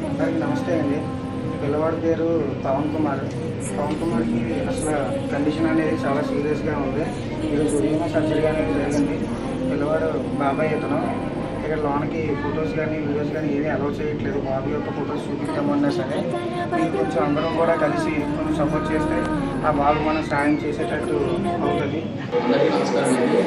అందరికీ నమస్తే అండి. పిల్లవాడి పేరు పవన్ కుమార్కి అసలు కండిషన్ అనేది చాలా సీరియస్గా ఉంది. ఈరోజు ఉదయం సర్జరీ అనేది జరిగింది. పిల్లవాడు బాబాయ్ ఇతను ఇక్కడ లోనకి ఫొటోస్ కానీ వీడియోస్ కానీ ఏమీ అలౌ చేయట్లేదు. బాబు యొక్క ఫొటోస్ చూపిద్దామన్నా సరే మీరు కొంచెం అందరం కూడా కలిసి కొంచెం సపోర్ట్ చేస్తే ఆ బాబు మనం సాయం చేసేటట్టు అవుతుంది. అందరికీ నమస్కారం అండి.